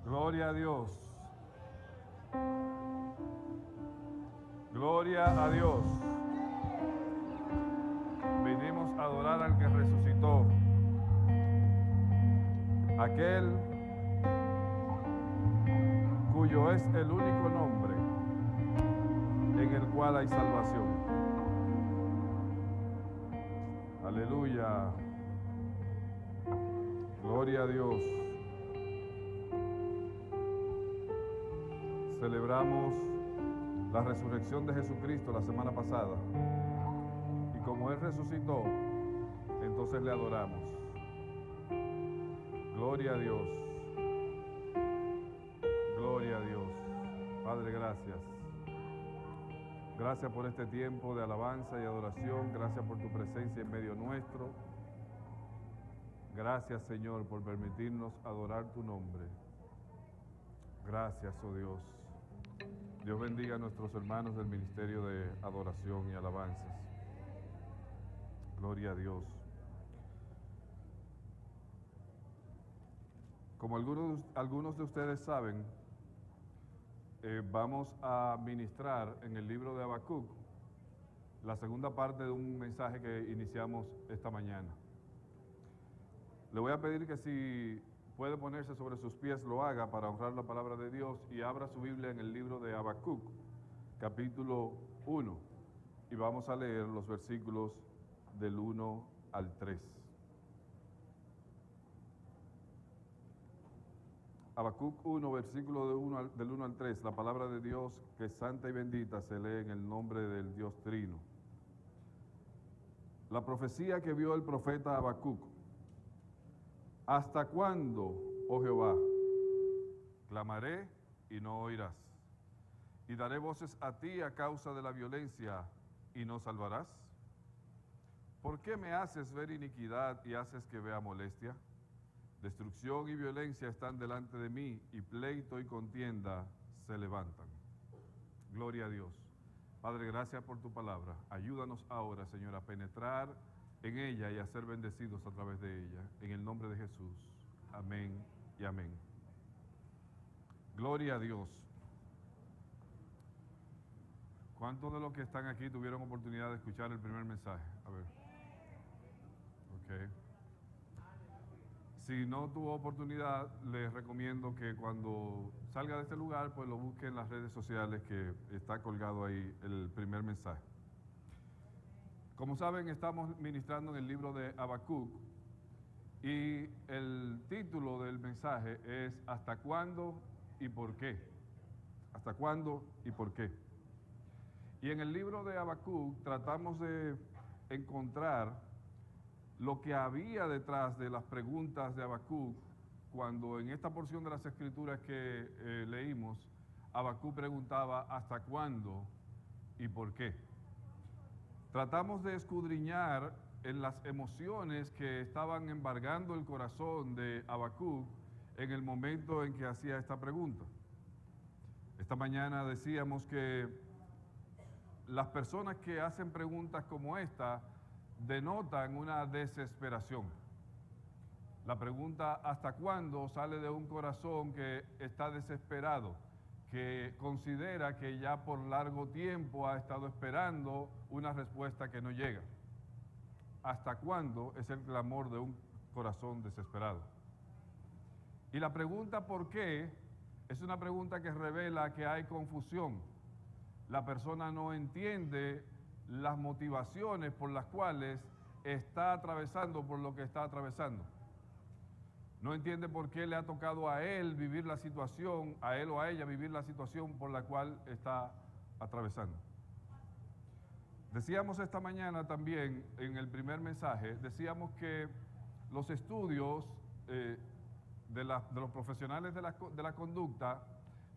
Gloria a Dios. Gloria a Dios. Venimos a adorar al que resucitó. Aquel cuyo es el único nombre en el cual hay salvación. Aleluya. Gloria a Dios. Celebramos la resurrección de Jesucristo la semana pasada. Y como Él resucitó, entonces le adoramos. Gloria a Dios. Gloria a Dios. Padre, gracias. Gracias por este tiempo de alabanza y adoración. Gracias por tu presencia en medio nuestro. Gracias, Señor, por permitirnos adorar tu nombre. Gracias, oh Dios. Dios bendiga a nuestros hermanos del Ministerio de Adoración y Alabanzas. Gloria a Dios. Como algunos de ustedes saben, vamos a ministrar en el libro de Habacuc la segunda parte de un mensaje que iniciamos esta mañana. Le voy a pedir que si puede ponerse sobre sus pies lo haga para honrar la palabra de Dios y abra su Biblia en el libro de Habacuc, capítulo 1, y vamos a leer los versículos del 1 al 3. Habacuc 1, versículo del 1 al 3, la palabra de Dios, que es santa y bendita, se lee en el nombre del Dios Trino. La profecía que vio el profeta Habacuc. ¿Hasta cuándo, oh Jehová? Clamaré y no oirás. Y daré voces a ti a causa de la violencia y no salvarás. ¿Por qué me haces ver iniquidad y haces que vea molestia? Destrucción y violencia están delante de mí, y pleito y contienda se levantan. Gloria a Dios. Padre, gracias por tu palabra. Ayúdanos ahora, Señor, a penetrar en ella y a ser bendecidos a través de ella. En el nombre de Jesús. Amén y amén. Gloria a Dios. ¿Cuántos de los que están aquí tuvieron oportunidad de escuchar el primer mensaje? A ver. Ok. Si no tuvo oportunidad, les recomiendo que cuando salga de este lugar, pues lo busque en las redes sociales, que está colgado ahí el primer mensaje. Como saben, estamos ministrando en el libro de Habacuc y el título del mensaje es ¿hasta cuándo y por qué? ¿Hasta cuándo y por qué? Y en el libro de Habacuc tratamos de encontrar lo que había detrás de las preguntas de Habacuc, cuando en esta porción de las Escrituras que leímos, Habacuc preguntaba ¿hasta cuándo y por qué? Tratamos de escudriñar en las emociones que estaban embargando el corazón de Habacuc en el momento en que hacía esta pregunta. Esta mañana decíamos que las personas que hacen preguntas como esta denotan una desesperación. La pregunta ¿hasta cuándo? Sale de un corazón que está desesperado, que considera que ya por largo tiempo ha estado esperando una respuesta que no llega. ¿Hasta cuándo? Es el clamor de un corazón desesperado. Y la pregunta ¿por qué? Es una pregunta que revela que hay confusión. La persona no entiende las motivaciones por las cuales está atravesando por lo que está atravesando. No entiende por qué le ha tocado a él vivir la situación, a él o a ella vivir la situación por la cual está atravesando. Decíamos esta mañana también, en el primer mensaje, decíamos que los estudios de los profesionales de la conducta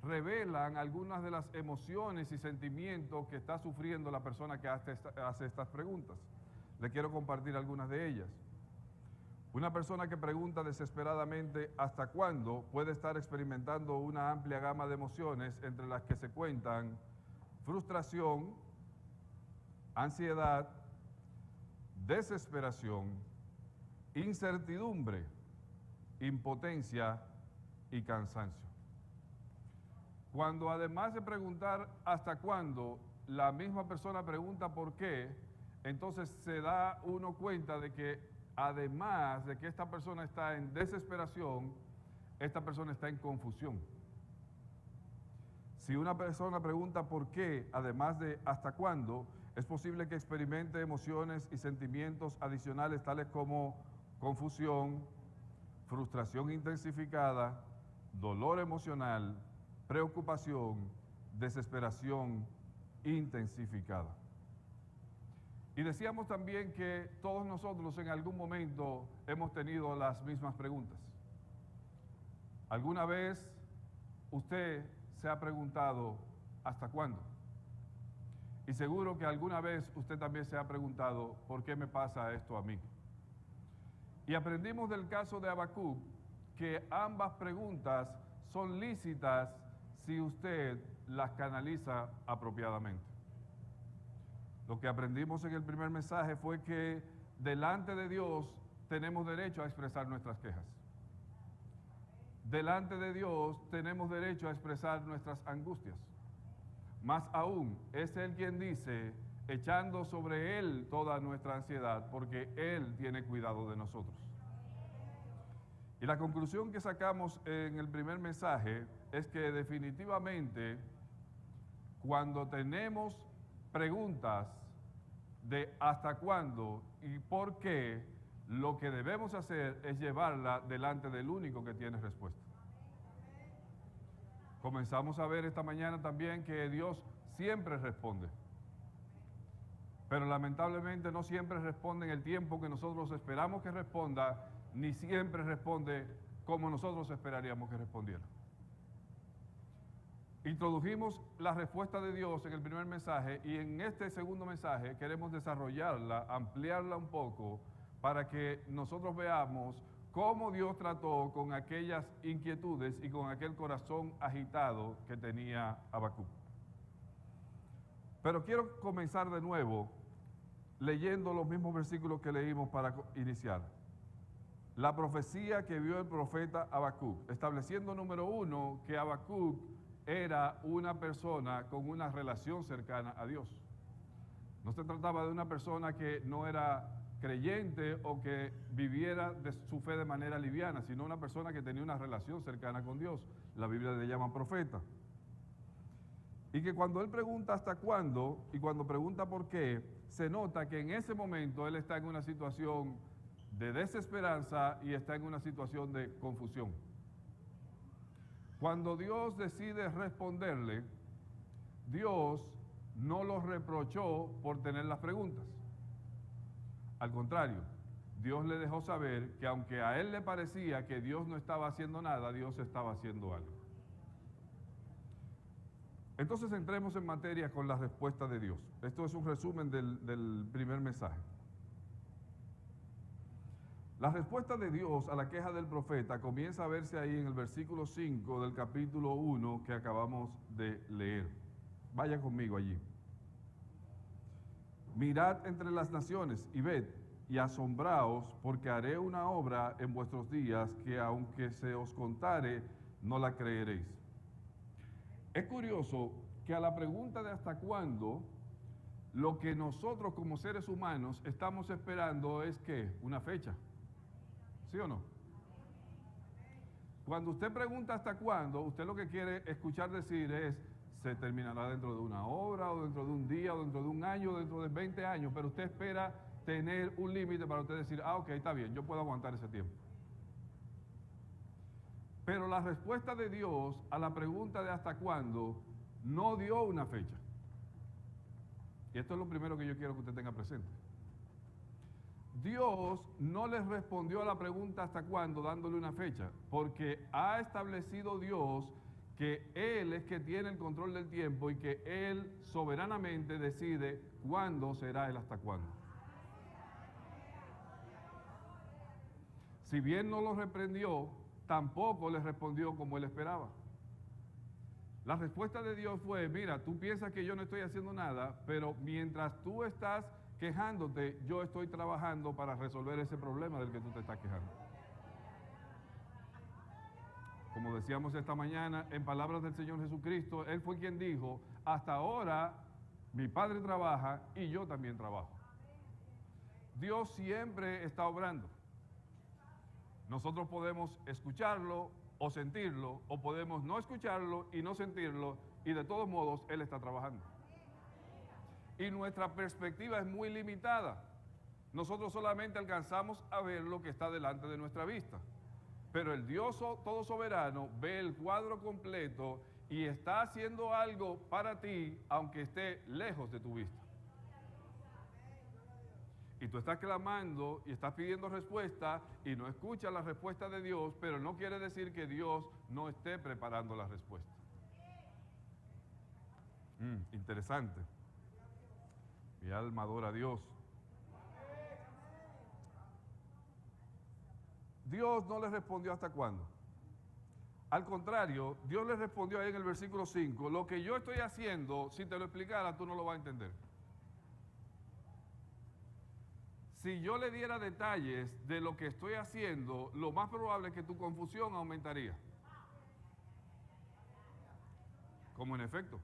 revelan algunas de las emociones y sentimientos que está sufriendo la persona que hace estas preguntas. Le quiero compartir algunas de ellas. Una persona que pregunta desesperadamente ¿hasta cuándo? Puede estar experimentando una amplia gama de emociones, entre las que se cuentan frustración, ansiedad, desesperación, incertidumbre, impotencia y cansancio. Cuando además de preguntar hasta cuándo, la misma persona pregunta por qué, entonces se da uno cuenta de que además de que esta persona está en desesperación, esta persona está en confusión. Si una persona pregunta por qué, además de hasta cuándo, es posible que experimente emociones y sentimientos adicionales tales como confusión, frustración intensificada, dolor emocional, preocupación, desesperación intensificada. Y decíamos también que todos nosotros en algún momento hemos tenido las mismas preguntas. ¿Alguna vez usted se ha preguntado hasta cuándo? Y seguro que alguna vez usted también se ha preguntado ¿por qué me pasa esto a mí? Y aprendimos del caso de Habacuc que ambas preguntas son lícitas si usted las canaliza apropiadamente. Lo que aprendimos en el primer mensaje fue que delante de Dios tenemos derecho a expresar nuestras quejas. Delante de Dios tenemos derecho a expresar nuestras angustias. Más aún, es Él quien dice, echando sobre Él toda nuestra ansiedad, porque Él tiene cuidado de nosotros. Y la conclusión que sacamos en el primer mensaje es que definitivamente cuando tenemos preguntas de hasta cuándo y por qué, lo que debemos hacer es llevarla delante del único que tiene respuesta. Comenzamos a ver esta mañana también que Dios siempre responde. Pero lamentablemente no siempre responde en el tiempo que nosotros esperamos que responda, ni siempre responde como nosotros esperaríamos que respondiera. Introdujimos la respuesta de Dios en el primer mensaje y en este segundo mensaje queremos desarrollarla, ampliarla un poco para que nosotros veamos cómo Dios trató con aquellas inquietudes y con aquel corazón agitado que tenía Habacuc. Pero quiero comenzar de nuevo leyendo los mismos versículos que leímos para iniciar. La profecía que vio el profeta Habacuc, estableciendo número uno que Habacuc era una persona con una relación cercana a Dios. No se trataba de una persona que no era creyente o que viviera de su fe de manera liviana, sino una persona que tenía una relación cercana con Dios. La Biblia le llama profeta. Y que cuando él pregunta hasta cuándo y cuando pregunta por qué, se nota que en ese momento él está en una situación de desesperanza y está en una situación de confusión. Cuando Dios decide responderle, Dios no lo reprochó por tener las preguntas. Al contrario, Dios le dejó saber que aunque a él le parecía que Dios no estaba haciendo nada, Dios estaba haciendo algo. Entonces entremos en materia con la respuesta de Dios. Esto es un resumen del primer mensaje. La respuesta de Dios a la queja del profeta comienza a verse ahí en el versículo 5 del capítulo 1 que acabamos de leer. Vaya conmigo allí. Mirad entre las naciones y ved y asombraos, porque haré una obra en vuestros días que aunque se os contare, no la creeréis. Es curioso que a la pregunta de hasta cuándo, lo que nosotros como seres humanos estamos esperando es que una fecha. ¿Sí o no? Cuando usted pregunta hasta cuándo, usted lo que quiere escuchar decir es, se terminará dentro de una hora, o dentro de un día, o dentro de un año, o dentro de 20 años, pero usted espera tener un límite para usted decir, ok, está bien, yo puedo aguantar ese tiempo. Pero la respuesta de Dios a la pregunta de hasta cuándo no dio una fecha. Y esto es lo primero que yo quiero que usted tenga presente. Dios no les respondió a la pregunta hasta cuándo dándole una fecha, porque ha establecido Dios que Él es que tiene el control del tiempo y que Él soberanamente decide cuándo será el hasta cuándo. Si bien no lo reprendió, tampoco le respondió como Él esperaba. La respuesta de Dios fue, mira, tú piensas que yo no estoy haciendo nada, pero mientras tú estás quejándote, yo estoy trabajando para resolver ese problema del que tú te estás quejando. Como decíamos esta mañana, en palabras del Señor Jesucristo, Él fue quien dijo, hasta ahora mi Padre trabaja y yo también trabajo. Dios siempre está obrando. Nosotros podemos escucharlo o sentirlo, o podemos no escucharlo y no sentirlo, y de todos modos Él está trabajando. Y nuestra perspectiva es muy limitada. Nosotros solamente alcanzamos a ver lo que está delante de nuestra vista. Pero el Dios todo soberano ve el cuadro completo y está haciendo algo para ti, aunque esté lejos de tu vista. Y tú estás clamando y estás pidiendo respuesta y no escuchas la respuesta de Dios, pero no quiere decir que Dios no esté preparando la respuesta. Interesante. Mi alma adora a Dios. Dios no le respondió hasta cuándo. Al contrario, Dios le respondió ahí en el versículo 5, lo que yo estoy haciendo, si te lo explicara, tú no lo vas a entender. Si yo le diera detalles de lo que estoy haciendo, lo más probable es que tu confusión aumentaría. Como en efecto.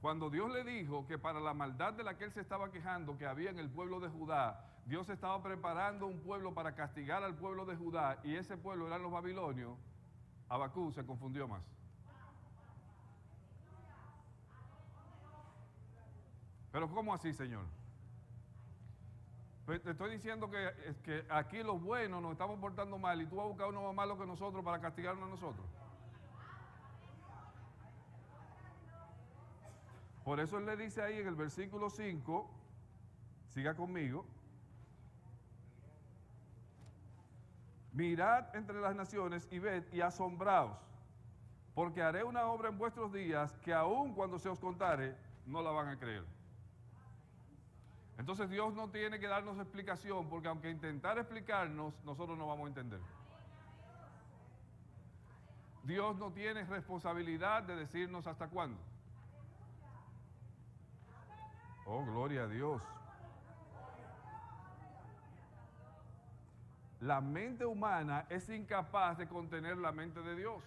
Cuando Dios le dijo que para la maldad de la que él se estaba quejando que había en el pueblo de Judá, Dios estaba preparando un pueblo para castigar al pueblo de Judá, y ese pueblo eran los babilonios, Habacuc se confundió más. Pero ¿cómo así, Señor? Pues te estoy diciendo que aquí los buenos nos estamos portando mal y tú vas a buscar uno más malo que nosotros para castigarnos a nosotros. Por eso él le dice ahí en el versículo 5, siga conmigo, mirad entre las naciones y ved y asombraos, porque haré una obra en vuestros días que aun cuando se os contare, no la van a creer. Entonces Dios no tiene que darnos explicación, porque aunque intentar explicarnos, nosotros no vamos a entender. Dios no tiene responsabilidad de decirnos hasta cuándo. Oh, gloria a Dios. La mente humana es incapaz de contener la mente de Dios.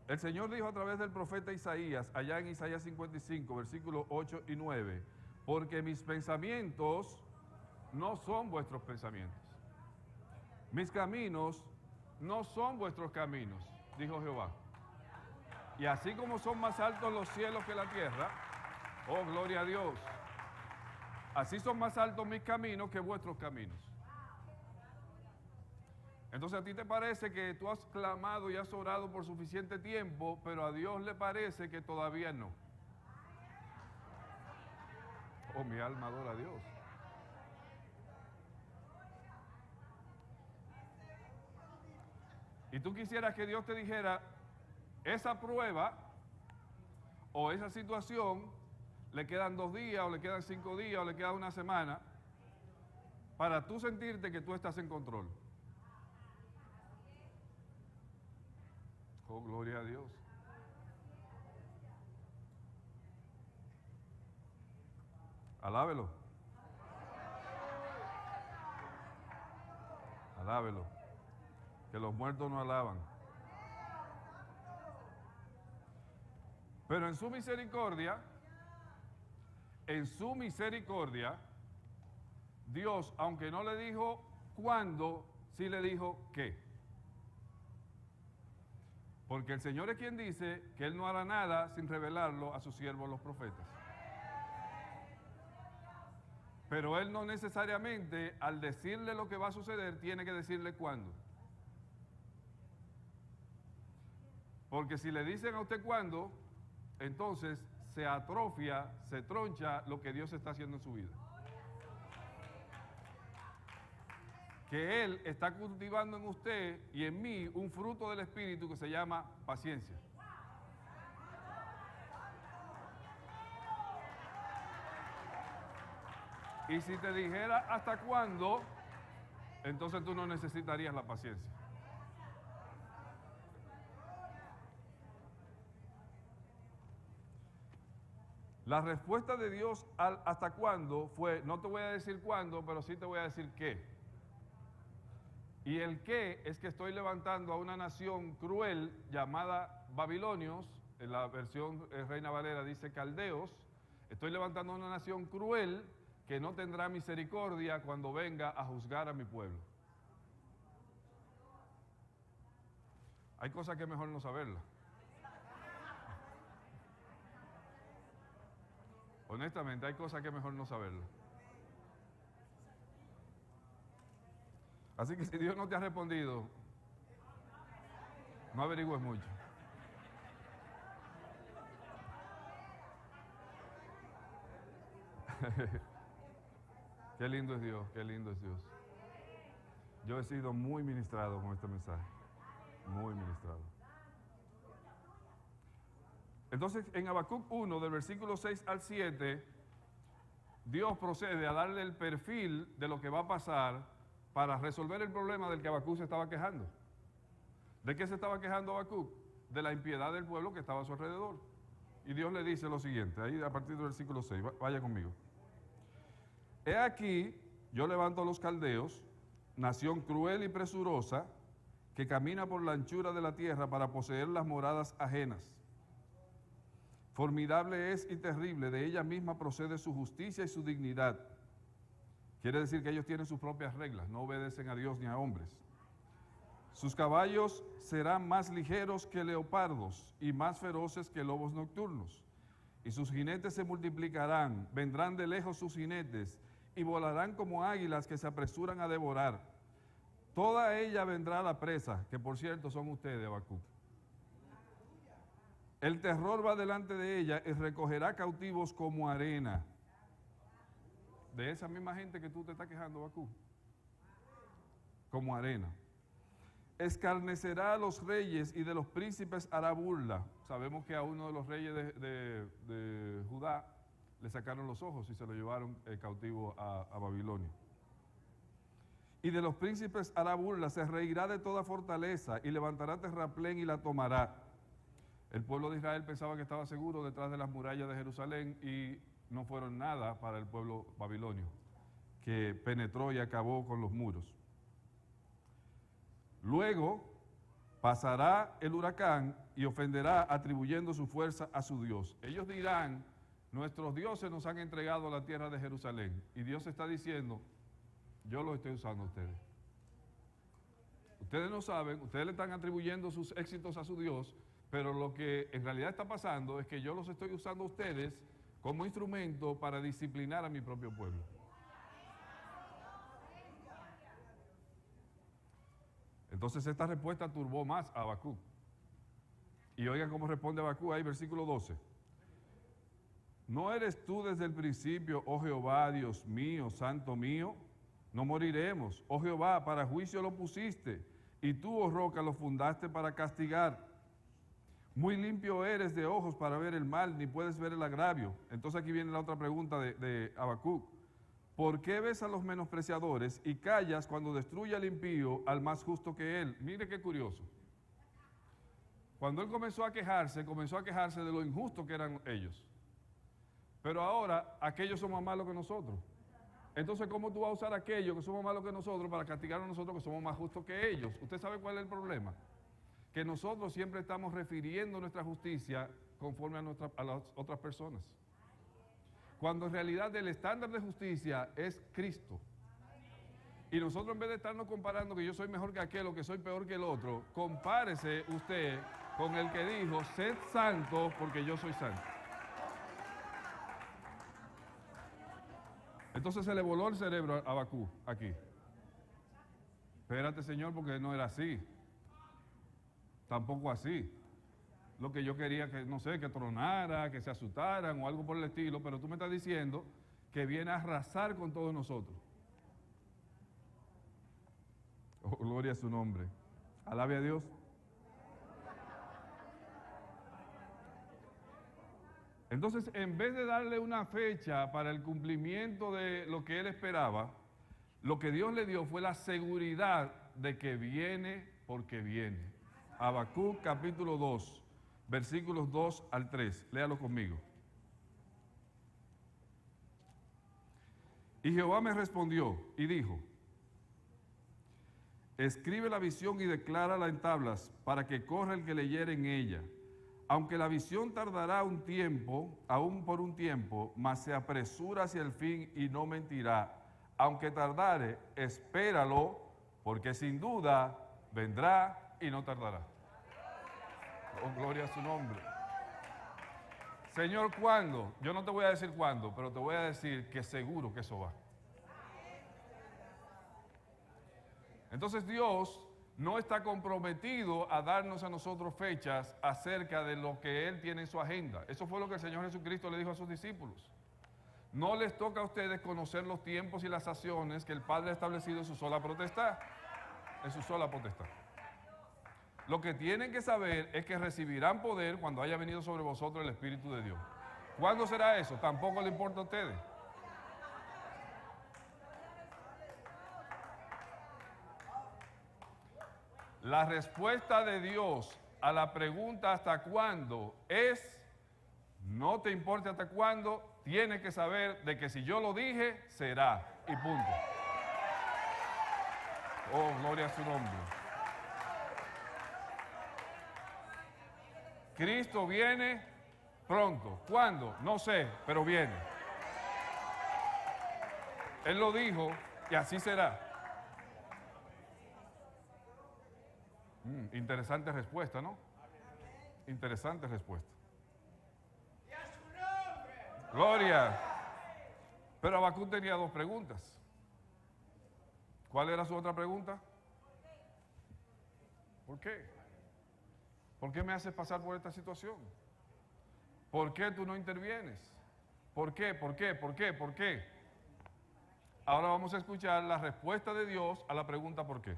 El Señor dijo a través del profeta Isaías, allá en Isaías 55, versículos 8 y 9, porque mis pensamientos no son vuestros pensamientos. Mis caminos no son vuestros caminos, dijo Jehová. Y así como son más altos los cielos que la tierra, oh, gloria a Dios, así son más altos mis caminos que vuestros caminos. Entonces a ti te parece que tú has clamado y has orado por suficiente tiempo, pero a Dios le parece que todavía no. Oh, mi alma adora a Dios. Y tú quisieras que Dios te dijera, esa prueba o esa situación, le quedan 2 días, o le quedan 5 días, o le queda una semana, para tú sentirte que tú estás en control. Oh, gloria a Dios. Alábelo. Alábelo. Que los muertos no alaban. Pero en su misericordia, Dios, aunque no le dijo cuándo, sí le dijo qué. Porque el Señor es quien dice que Él no hará nada sin revelarlo a sus siervos los profetas. Pero Él no necesariamente, al decirle lo que va a suceder, tiene que decirle cuándo. Porque si le dicen a usted cuándo, entonces se atrofia, se troncha lo que Dios está haciendo en su vida. Que Él está cultivando en usted y en mí un fruto del Espíritu que se llama paciencia. Y si te dijera hasta cuándo, entonces tú no necesitarías la paciencia. La respuesta de Dios al hasta cuándo fue, no te voy a decir cuándo, pero sí te voy a decir qué. Y el qué es que estoy levantando a una nación cruel llamada babilonios, en la versión Reina Valera dice caldeos. Estoy levantando a una nación cruel que no tendrá misericordia cuando venga a juzgar a mi pueblo. Hay cosas que es mejor no saberlas. Honestamente, hay cosas que es mejor no saberlas. Así que si Dios no te ha respondido, no averigües mucho. Qué lindo es Dios, qué lindo es Dios. Yo he sido muy ministrado con este mensaje, muy ministrado. Entonces, en Habacuc 1, del versículo 6 al 7, Dios procede a darle el perfil de lo que va a pasar para resolver el problema del que Habacuc se estaba quejando. ¿De qué se estaba quejando Habacuc? De la impiedad del pueblo que estaba a su alrededor. Y Dios le dice lo siguiente, ahí a partir del versículo 6, vaya conmigo. He aquí, yo levanto a los caldeos, nación cruel y presurosa, que camina por la anchura de la tierra para poseer las moradas ajenas. Formidable es y terrible, de ella misma procede su justicia y su dignidad. Quiere decir que ellos tienen sus propias reglas, no obedecen a Dios ni a hombres. Sus caballos serán más ligeros que leopardos y más feroces que lobos nocturnos. Y sus jinetes se multiplicarán, vendrán de lejos sus jinetes y volarán como águilas que se apresuran a devorar. Toda ella vendrá a la presa, que por cierto son ustedes, Habacuc. El terror va delante de ella y recogerá cautivos como arena. De esa misma gente que tú te estás quejando, Habacuc. Como arena. Escarnecerá a los reyes y de los príncipes hará burla. Sabemos que a uno de los reyes de Judá le sacaron los ojos y se lo llevaron cautivo a Babilonia. Y de los príncipes hará burla, se reirá de toda fortaleza y levantará terraplén y la tomará. El pueblo de Israel pensaba que estaba seguro detrás de las murallas de Jerusalén y no fueron nada para el pueblo babilonio, que penetró y acabó con los muros. Luego pasará el huracán y ofenderá atribuyendo su fuerza a su Dios. Ellos dirán, nuestros dioses nos han entregado la tierra de Jerusalén. Y Dios está diciendo, yo los estoy usando a ustedes. Ustedes no saben, ustedes le están atribuyendo sus éxitos a su Dios, pero lo que en realidad está pasando es que yo los estoy usando a ustedes como instrumento para disciplinar a mi propio pueblo. Entonces esta respuesta turbó más a Habacuc. Y oigan cómo responde Habacuc ahí, versículo 12. ¿No eres tú desde el principio, oh Jehová, Dios mío, santo mío? No moriremos, oh Jehová, para juicio lo pusiste, y tú, oh roca, lo fundaste para castigar. Muy limpio eres de ojos para ver el mal, ni puedes ver el agravio. Entonces aquí viene la otra pregunta de Habacuc. ¿Por qué ves a los menospreciadores y callas cuando destruye al impío al más justo que él? Mire qué curioso. Cuando él comenzó a quejarse de lo injusto que eran ellos. Pero ahora, aquellos son más malos que nosotros. Entonces, ¿cómo tú vas a usar a aquellos que somos malos que nosotros para castigar a nosotros que somos más justos que ellos? ¿Usted sabe cuál es el problema? Que nosotros siempre estamos refiriendo nuestra justicia conforme a las otras personas. Cuando en realidad el estándar de justicia es Cristo. Y nosotros en vez de estarnos comparando que yo soy mejor que aquel o que soy peor que el otro, compárese usted con el que dijo, sed santos porque yo soy santo. Entonces se le voló el cerebro a Habacuc aquí. Espérate, Señor, porque no era así. Tampoco así. Lo que yo quería que, no sé, que tronara, que se asustaran o algo por el estilo, pero tú me estás diciendo que viene a arrasar con todos nosotros. Oh, gloria a su nombre. Alabe a Dios. Entonces, en vez de darle una fecha para el cumplimiento de lo que él esperaba, lo que Dios le dio fue la seguridad de que viene porque viene. Habacuc capítulo 2, versículos 2 al 3. Léalo conmigo. Y Jehová me respondió y dijo, Escribe la visión y declárala en tablas, para que corra el que leyere en ella. Aunque la visión tardará un tiempo, aún por un tiempo, mas se apresura hacia el fin y no mentirá. Aunque tardare, espéralo, porque sin duda vendrá y no tardará. Oh, gloria a su nombre. Señor, ¿cuándo? Yo no te voy a decir cuándo, pero te voy a decir que seguro que eso va. Entonces Dios no está comprometido a darnos a nosotros fechas acerca de lo que Él tiene en su agenda. Eso fue lo que el Señor Jesucristo le dijo a sus discípulos. No les toca a ustedes conocer los tiempos y las sazones que el Padre ha establecido en su sola potestad. En su sola potestad. Lo que tienen que saber es que recibirán poder cuando haya venido sobre vosotros el Espíritu de Dios. ¿Cuándo será eso? Tampoco le importa a ustedes. La respuesta de Dios a la pregunta ¿hasta cuándo? Es, no te importa hasta cuándo, tienes que saber de que si yo lo dije, será. Y punto. Oh, gloria a su nombre. Cristo viene pronto. ¿Cuándo? No sé, pero viene. Él lo dijo y así será. Interesante respuesta, ¿no? Interesante respuesta. Gloria. Pero Habacuc tenía dos preguntas. ¿Cuál era su otra pregunta? ¿Por qué? ¿Por qué me haces pasar por esta situación? ¿Por qué tú no intervienes? ¿Por qué? ¿Por qué? ¿Por qué? ¿Por qué? Ahora vamos a escuchar la respuesta de Dios a la pregunta ¿por qué?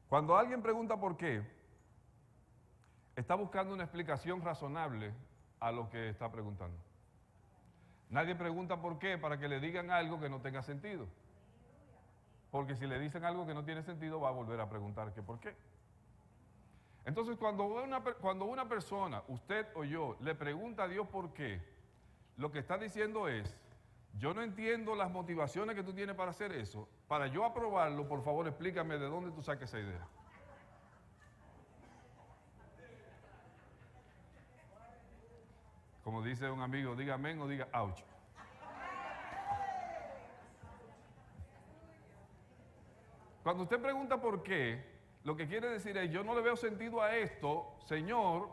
Cuando alguien pregunta por qué, está buscando una explicación razonable a lo que está preguntando. Nadie pregunta por qué para que le digan algo que no tenga sentido. Porque si le dicen algo que no tiene sentido, va a volver a preguntar que por qué. Entonces, cuando una persona, usted o yo, le pregunta a Dios por qué, lo que está diciendo es, yo no entiendo las motivaciones que tú tienes para hacer eso. Para yo aprobarlo, por favor, explícame de dónde tú sacas esa idea. Como dice un amigo, diga amén o diga ouch. Cuando usted pregunta por qué, lo que quiere decir es, yo no le veo sentido a esto, Señor,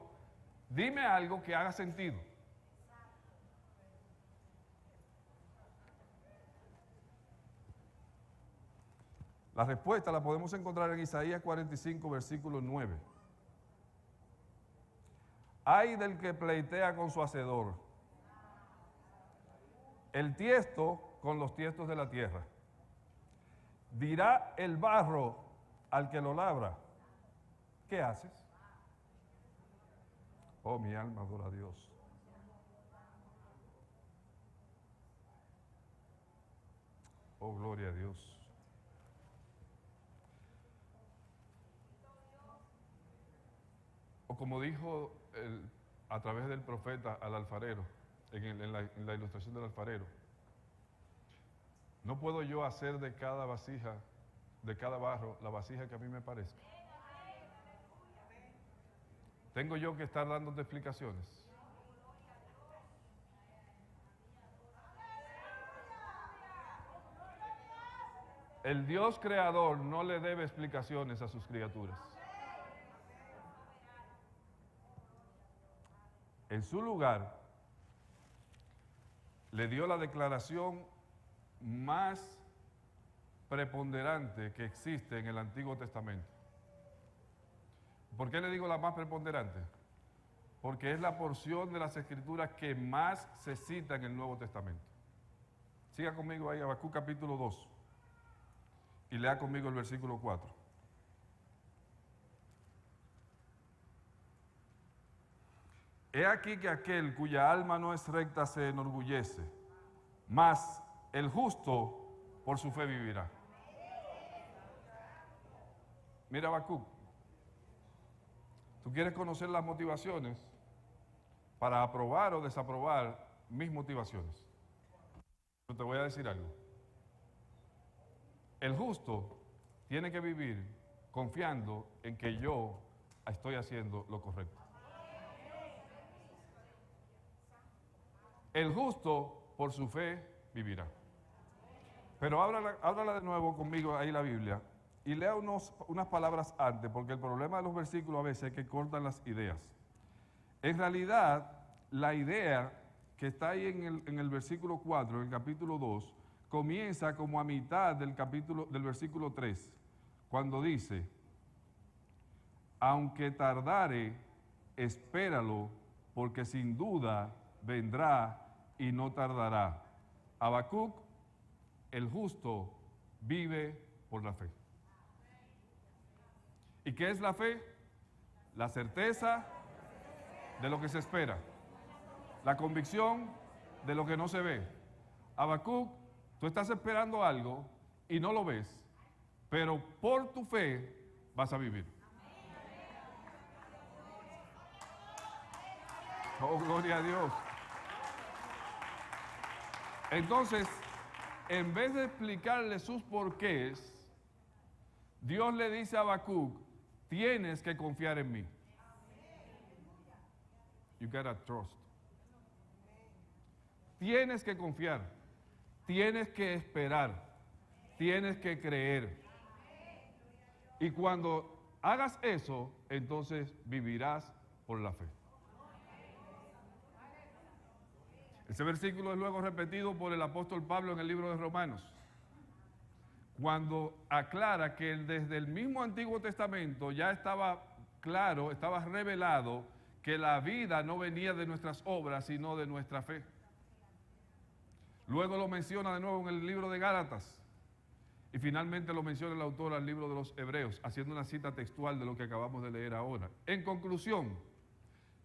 dime algo que haga sentido. La respuesta la podemos encontrar en Isaías 45, versículo 9. Ay del que pleitea con su hacedor, el tiesto con los tiestos de la tierra. Dirá el barro al que lo labra, ¿qué haces? Oh, mi alma adora a Dios. Oh, gloria a Dios. O como dijo a través del profeta al alfarero, en la ilustración del alfarero, no puedo yo hacer de cada vasija, de cada barro, la vasija que a mí me parezca. Tengo yo que estar dándote explicaciones. El Dios creador no le debe explicaciones a sus criaturas. En su lugar, le dio la declaración más preponderante que existe en el Antiguo Testamento. ¿Por qué le digo la más preponderante? Porque es la porción de las Escrituras que más se cita en el Nuevo Testamento. Siga conmigo ahí, Habacuc capítulo 2, y lea conmigo el versículo 4. He aquí que aquel cuya alma no es recta se enorgullece, mas el justo por su fe vivirá. Mira, Habacuc, tú quieres conocer las motivaciones para aprobar o desaprobar mis motivaciones. Pero te voy a decir algo. El justo tiene que vivir confiando en que yo estoy haciendo lo correcto. El justo por su fe vivirá. Pero háblala de nuevo conmigo ahí la Biblia y lea unas palabras antes, porque el problema de los versículos a veces es que cortan las ideas. En realidad, la idea que está ahí en el versículo 4, en el capítulo 2, comienza como a mitad del versículo 3, cuando dice, aunque tardare, espéralo, porque sin duda vendrá y no tardará. Habacuc, el justo vive por la fe. ¿Y qué es la fe? La certeza de lo que se espera, la convicción de lo que no se ve. Habacuc, tú estás esperando algo y no lo ves, pero por tu fe vas a vivir. Oh, gloria a Dios. Entonces, en vez de explicarle sus porqués, Dios le dice a Habacuc, tienes que confiar en mí. You gotta trust. Tienes que confiar, tienes que esperar, tienes que creer. Y cuando hagas eso, entonces vivirás por la fe. Ese versículo es luego repetido por el apóstol Pablo en el libro de Romanos, cuando aclara que desde el mismo Antiguo Testamento ya estaba claro, estaba revelado que la vida no venía de nuestras obras, sino de nuestra fe. Luego lo menciona de nuevo en el libro de Gálatas y finalmente lo menciona el autor al libro de los Hebreos, haciendo una cita textual de lo que acabamos de leer ahora. En conclusión,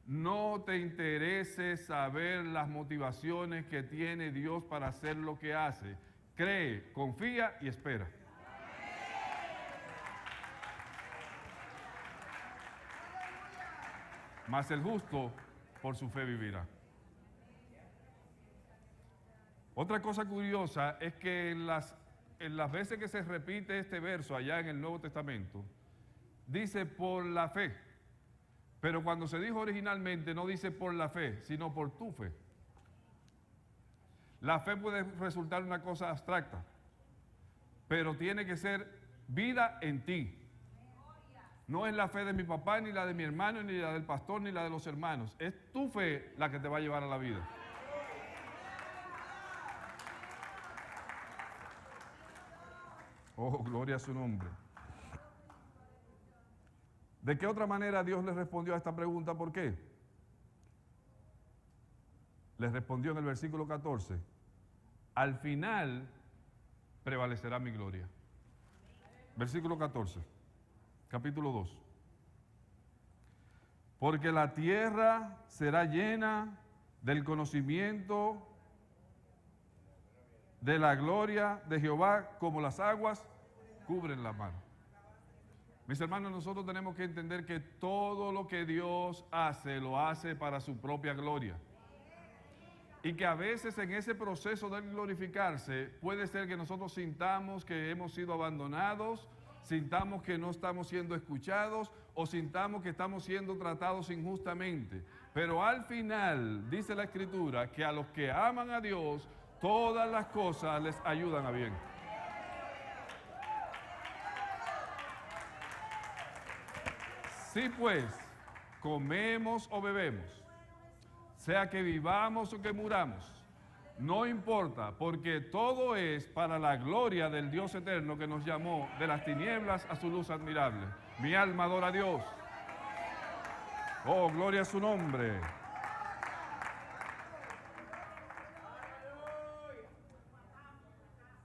no te interese saber las motivaciones que tiene Dios para hacer lo que hace. Cree, confía y espera. Mas el justo por su fe vivirá. Otra cosa curiosa es que en las veces que se repite este verso allá en el Nuevo Testamento, dice por la fe. Pero cuando se dijo originalmente no dice por la fe, sino por tu fe. La fe puede resultar una cosa abstracta, pero tiene que ser vida en ti. No es la fe de mi papá, ni la de mi hermano, ni la del pastor, ni la de los hermanos. Es tu fe la que te va a llevar a la vida. Oh, gloria a su nombre. ¿De qué otra manera Dios le respondió a esta pregunta? ¿Por qué? Les respondió en el versículo 14, al final prevalecerá mi gloria. Versículo 14, capítulo 2. Porque la tierra será llena del conocimiento de la gloria de Jehová, como las aguas cubren la mar. Mis hermanos, nosotros tenemos que entender que todo lo que Dios hace, lo hace para su propia gloria. Y que a veces en ese proceso de glorificarse, puede ser que nosotros sintamos que hemos sido abandonados, sintamos que no estamos siendo escuchados o sintamos que estamos siendo tratados injustamente. Pero al final, dice la Escritura, que a los que aman a Dios, todas las cosas les ayudan a bien. Si pues comemos o bebemos, sea que vivamos o que muramos, no importa, porque todo es para la gloria del Dios eterno que nos llamó de las tinieblas a su luz admirable. Mi alma adora a Dios. Oh, gloria a su nombre.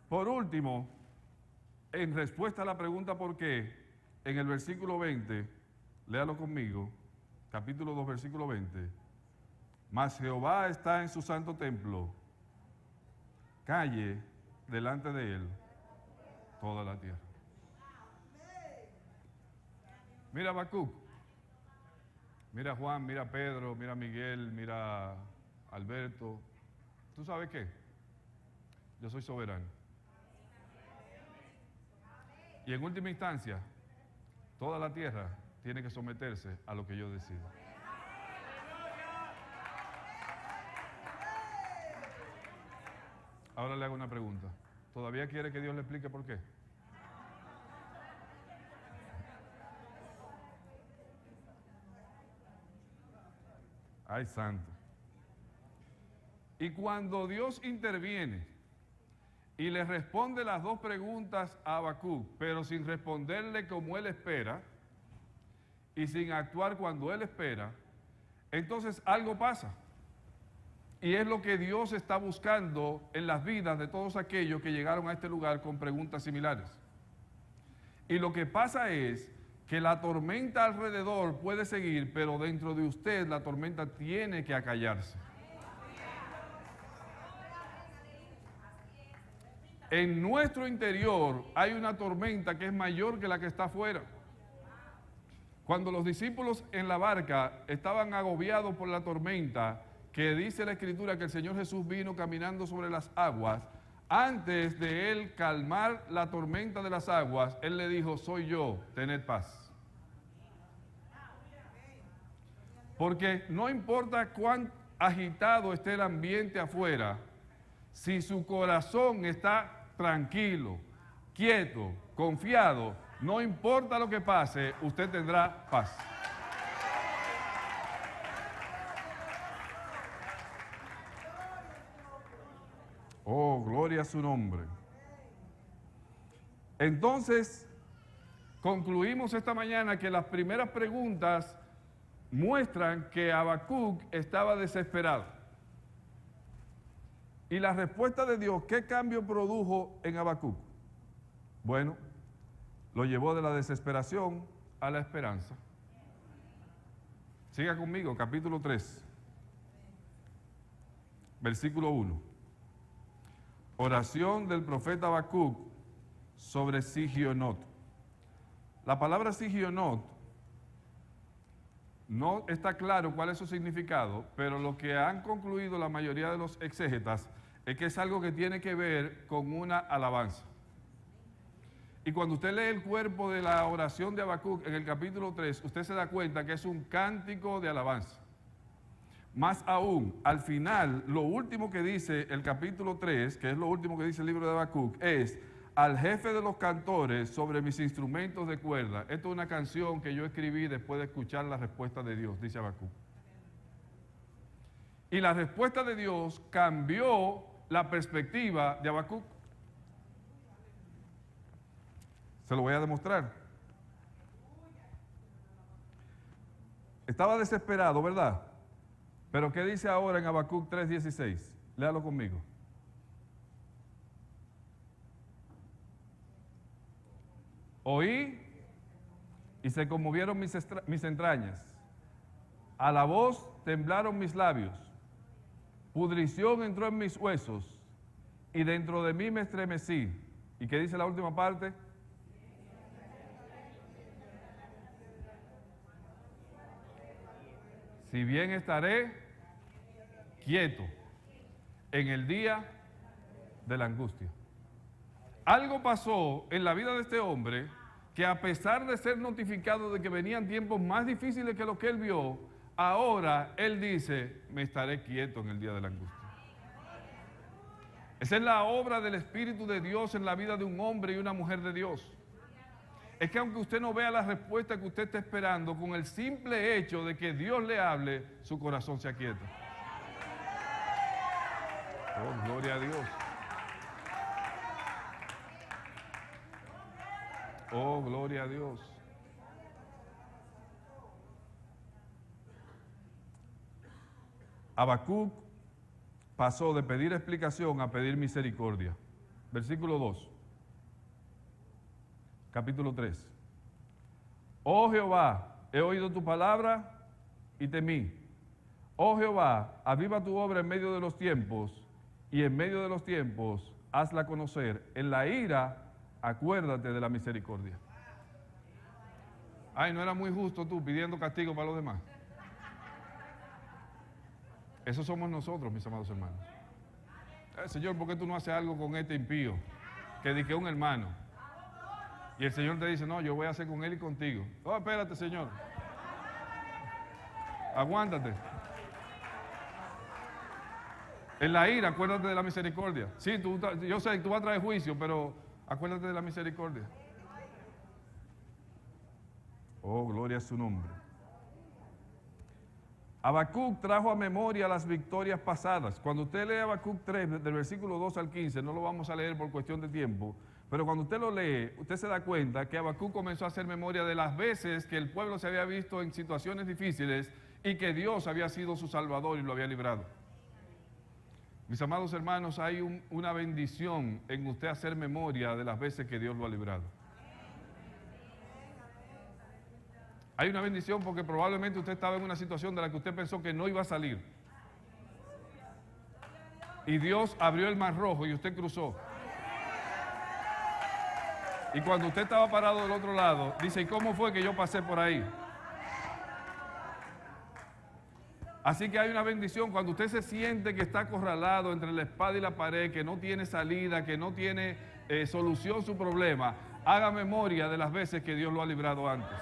Por último, en respuesta a la pregunta ¿por qué? En el versículo 20, léalo conmigo, capítulo 2, versículo 20. Mas Jehová está en su santo templo, calle delante de él toda la tierra. Mira Habacuc, mira Juan, mira Pedro, mira Miguel, mira Alberto. ¿Tú sabes qué? Yo soy soberano. Y en última instancia, toda la tierra tiene que someterse a lo que yo decido. Ahora le hago una pregunta. ¿Todavía quiere que Dios le explique por qué? Ay, santo. Y cuando Dios interviene y le responde las dos preguntas a Habacuc, pero sin responderle como él espera y sin actuar cuando él espera, entonces algo pasa. Y es lo que Dios está buscando en las vidas de todos aquellos que llegaron a este lugar con preguntas similares. Y lo que pasa es que la tormenta alrededor puede seguir, pero dentro de usted la tormenta tiene que acallarse. En nuestro interior hay una tormenta que es mayor que la que está afuera. Cuando los discípulos en la barca estaban agobiados por la tormenta, que dice la Escritura que el Señor Jesús vino caminando sobre las aguas, antes de Él calmar la tormenta de las aguas, Él le dijo: soy yo, tened paz. Porque no importa cuán agitado esté el ambiente afuera, si su corazón está tranquilo, quieto, confiado, no importa lo que pase, usted tendrá paz. Oh, gloria a su nombre. Entonces, concluimos esta mañana que las primeras preguntas muestran que Habacuc estaba desesperado. Y la respuesta de Dios, ¿qué cambio produjo en Habacuc? Bueno, lo llevó de la desesperación a la esperanza. Siga conmigo, capítulo 3, versículo 1. Oración del profeta Habacuc sobre Sigionot. La palabra Sigionot no está claro cuál es su significado, pero lo que han concluido la mayoría de los exégetas es que es algo que tiene que ver con una alabanza. Y cuando usted lee el cuerpo de la oración de Habacuc en el capítulo 3, usted se da cuenta que es un cántico de alabanza. Más aún, al final, lo último que dice el capítulo 3, que es lo último que dice el libro de Habacuc, es: al jefe de los cantores sobre mis instrumentos de cuerda. Esto es una canción que yo escribí después de escuchar la respuesta de Dios, dice Habacuc. Y la respuesta de Dios cambió la perspectiva de Habacuc. Se lo voy a demostrar. Estaba desesperado, ¿verdad? Pero ¿qué dice ahora en Habacuc 3:16? Léalo conmigo. Oí y se conmovieron mis entrañas. A la voz temblaron mis labios. Pudrición entró en mis huesos y dentro de mí me estremecí. ¿Y qué dice la última parte? Si bien estaré quieto en el día de la angustia. Algo pasó en la vida de este hombre que, a pesar de ser notificado de que venían tiempos más difíciles que los que él vio, ahora él dice: me estaré quieto en el día de la angustia. Esa es la obra del Espíritu de Dios en la vida de un hombre y una mujer de Dios. Es que aunque usted no vea la respuesta que usted está esperando, con el simple hecho de que Dios le hable, su corazón se aquieta. Oh, gloria a Dios. Oh, gloria a Dios. Habacuc pasó de pedir explicación a pedir misericordia. Versículo 2. Capítulo 3. Oh Jehová, he oído tu palabra y temí. Oh Jehová, aviva tu obra en medio de los tiempos, y en medio de los tiempos hazla conocer. En la ira, acuérdate de la misericordia. Ay, no era muy justo tú pidiendo castigo para los demás. Eso somos nosotros, mis amados hermanos. Señor, ¿por qué tú no haces algo con este impío? Que di que un hermano. Y el Señor te dice, no, yo voy a hacer con él y contigo. Oh, espérate, Señor. Aguántate. En la ira, acuérdate de la misericordia. Sí, yo sé que tú vas a traer juicio, pero acuérdate de la misericordia. Oh, gloria a su nombre. Habacuc trajo a memoria las victorias pasadas. Cuando usted lee Habacuc 3, del versículo 2 al 15, no lo vamos a leer por cuestión de tiempo, pero cuando usted lo lee, usted se da cuenta que Habacuc comenzó a hacer memoria de las veces que el pueblo se había visto en situaciones difíciles y que Dios había sido su salvador y lo había librado. Mis amados hermanos, hay una bendición en usted hacer memoria de las veces que Dios lo ha librado. Hay una bendición porque probablemente usted estaba en una situación de la que usted pensó que no iba a salir. Y Dios abrió el mar rojo y usted cruzó. Y cuando usted estaba parado del otro lado, dice, ¿y cómo fue que yo pasé por ahí? Así que hay una bendición cuando usted se siente que está acorralado entre la espada y la pared, que no tiene salida, que no tiene solución su problema. Haga memoria de las veces que Dios lo ha librado antes.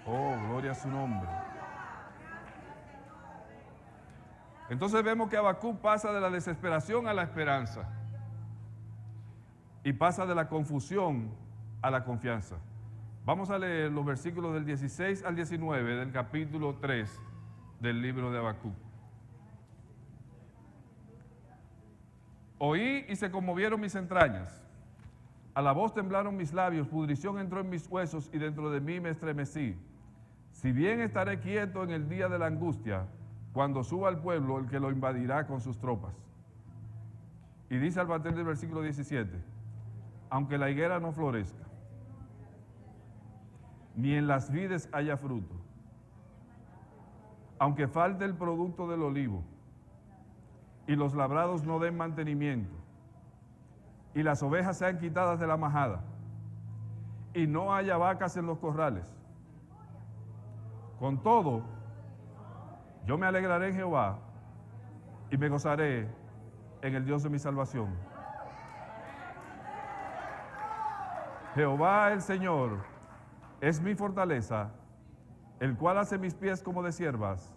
Oh, gloria a su nombre. Entonces vemos que Habacuc pasa de la desesperación a la esperanza. Y pasa de la confusión a la confianza. Vamos a leer los versículos del 16 al 19 del capítulo 3 del libro de Habacuc. Oí y se conmovieron mis entrañas. A la voz temblaron mis labios, pudrición entró en mis huesos y dentro de mí me estremecí. Si bien estaré quieto en el día de la angustia, cuando suba al pueblo el que lo invadirá con sus tropas. Y dice al partir del versículo 17, aunque la higuera no florezca, ni en las vides haya fruto, aunque falte el producto del olivo, y los labrados no den mantenimiento, y las ovejas sean quitadas de la majada, y no haya vacas en los corrales. Con todo, yo me alegraré en Jehová, y me gozaré en el Dios de mi salvación. Jehová el Señor es mi fortaleza, el cual hace mis pies como de ciervas,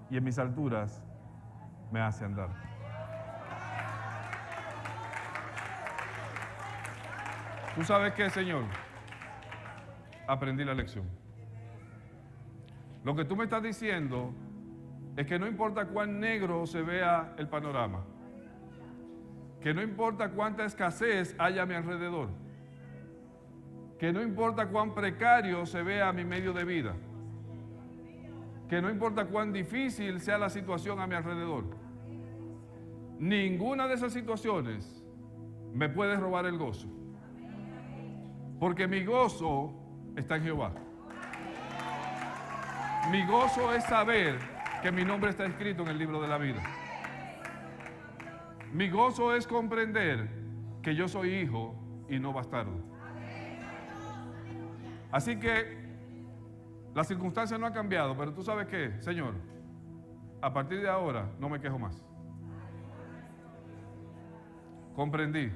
y en mis alturas me hace andar. ¿Tú sabes qué, Señor? Aprendí la lección. Lo que tú me estás diciendo es que no importa cuán negro se vea el panorama, que no importa cuánta escasez haya a mi alrededor, que no importa cuán precario se vea mi medio de vida, que no importa cuán difícil sea la situación a mi alrededor, ninguna de esas situaciones me puede robar el gozo, porque mi gozo está en Jehová. Mi gozo es saber que mi nombre está escrito en el libro de la vida. Mi gozo es comprender que yo soy hijo y no bastardo. Así que la circunstancia no ha cambiado, pero tú sabes qué, Señor, a partir de ahora no me quejo más. Comprendí.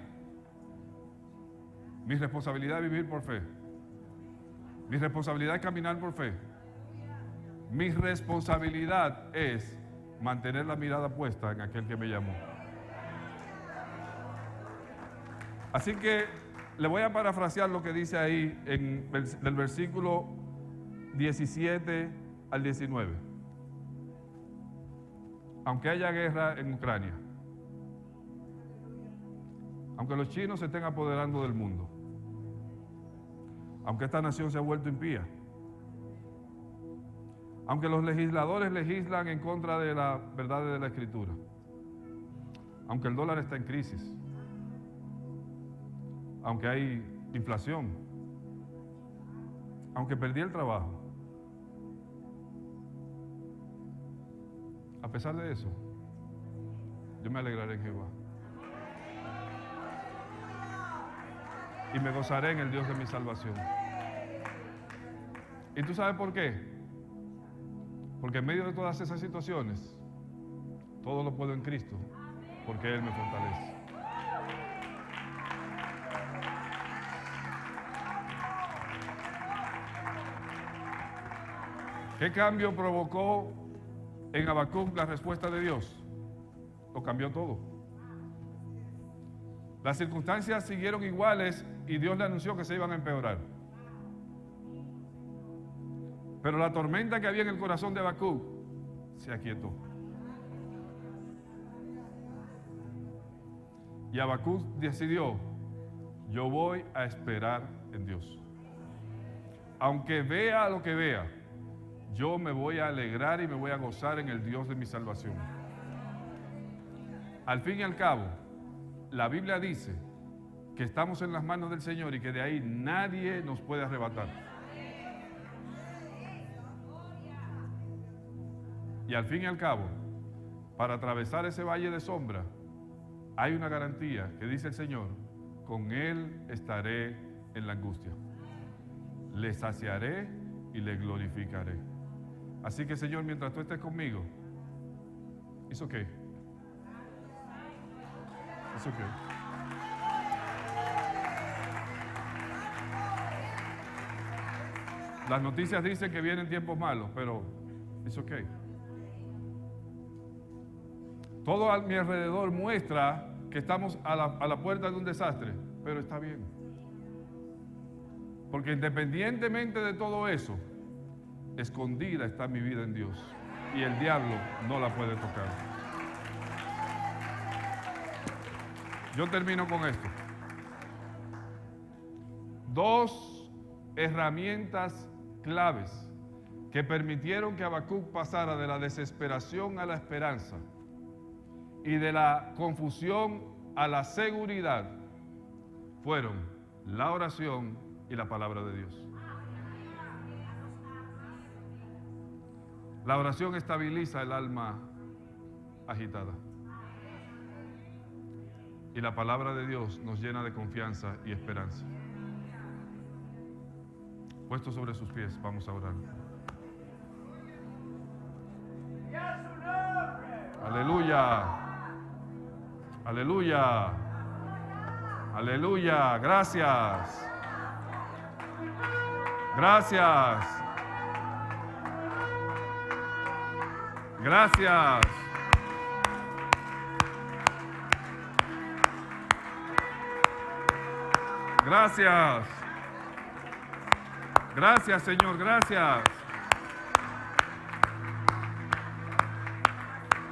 Mi responsabilidad es vivir por fe. Mi responsabilidad es caminar por fe. Mi responsabilidad es mantener la mirada puesta en aquel que me llamó. Así que le voy a parafrasear lo que dice ahí del versículo 17 al 19. Aunque haya guerra en Ucrania, aunque los chinos se estén apoderando del mundo, aunque esta nación se ha vuelto impía, aunque los legisladores legislan en contra de la verdad de la Escritura, aunque el dólar está en crisis, aunque hay inflación, aunque perdí el trabajo, a pesar de eso, yo me alegraré en Jehová y me gozaré en el Dios de mi salvación. ¿Y tú sabes por qué? Porque en medio de todas esas situaciones, todo lo puedo en Cristo, porque Él me fortalece. ¿Qué cambio provocó en Habacuc la respuesta de Dios? Lo cambió todo. Las circunstancias siguieron iguales y Dios le anunció que se iban a empeorar. Pero la tormenta que había en el corazón de Habacuc se aquietó. Y Habacuc decidió: yo voy a esperar en Dios. Aunque vea lo que vea, yo me voy a alegrar y me voy a gozar en el Dios de mi salvación. Al fin y al cabo, la Biblia dice que estamos en las manos del Señor y que de ahí nadie nos puede arrebatar. Y al fin y al cabo, para atravesar ese valle de sombra, hay una garantía que dice el Señor: con Él estaré en la angustia. Le saciaré y le glorificaré. Así que, Señor, mientras tú estés conmigo, ¿it's okay? ¿It's okay? Las noticias dicen que vienen tiempos malos, pero ¿it's okay? Todo a mi alrededor muestra que estamos a la puerta de un desastre, pero está bien. Porque independientemente de todo eso, escondida está mi vida en Dios y el diablo no la puede tocar. Yo termino con esto. 2 herramientas claves que permitieron que Habacuc pasara de la desesperación a la esperanza y de la confusión a la seguridad fueron la oración y la palabra de Dios. La oración estabiliza el alma agitada. Y la palabra de Dios nos llena de confianza y esperanza. Puestos sobre sus pies, vamos a orar. Aleluya. Aleluya. Aleluya. Gracias. Gracias. Gracias. Gracias. Gracias, Señor, gracias.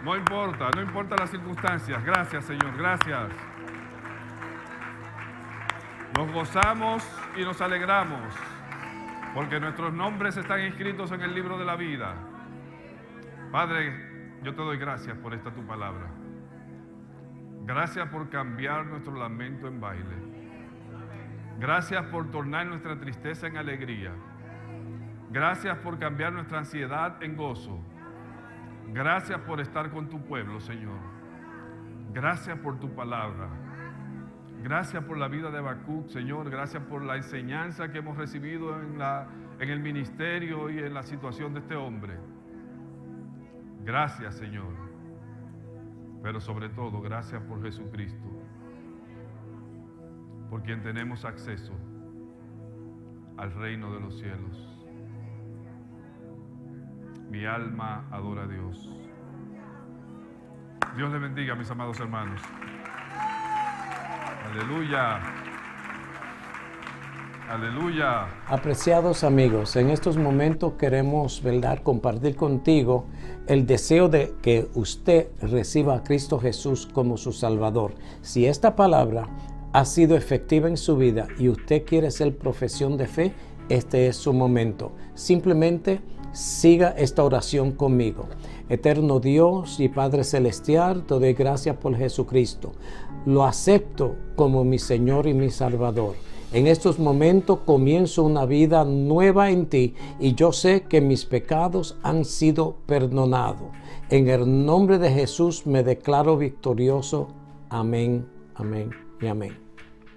No importa las circunstancias. Gracias, Señor, gracias. Nos gozamos y nos alegramos porque nuestros nombres están inscritos en el libro de la vida. Padre, yo te doy gracias por esta tu palabra. Gracias por cambiar nuestro lamento en baile. Gracias por tornar nuestra tristeza en alegría. Gracias por cambiar nuestra ansiedad en gozo. Gracias por estar con tu pueblo, Señor. Gracias por tu palabra. Gracias por la vida de Habacuc, Señor. Gracias por la enseñanza que hemos recibido en el ministerio y en la situación de este hombre. Gracias, Señor. Pero sobre todo, gracias por Jesucristo, por quien tenemos acceso al reino de los cielos. Mi alma adora a Dios. Dios les bendiga, mis amados hermanos. Aleluya. Aleluya. Apreciados amigos, en estos momentos queremos, ¿verdad?, compartir contigo el deseo de que usted reciba a Cristo Jesús como su Salvador. Si esta palabra ha sido efectiva en su vida y usted quiere hacer profesión de fe, este es su momento. Simplemente siga esta oración conmigo. Eterno Dios y Padre Celestial, te doy gracias por Jesucristo. Lo acepto como mi Señor y mi Salvador. En estos momentos comienzo una vida nueva en ti y yo sé que mis pecados han sido perdonados. En el nombre de Jesús me declaro victorioso. Amén, amén y amén.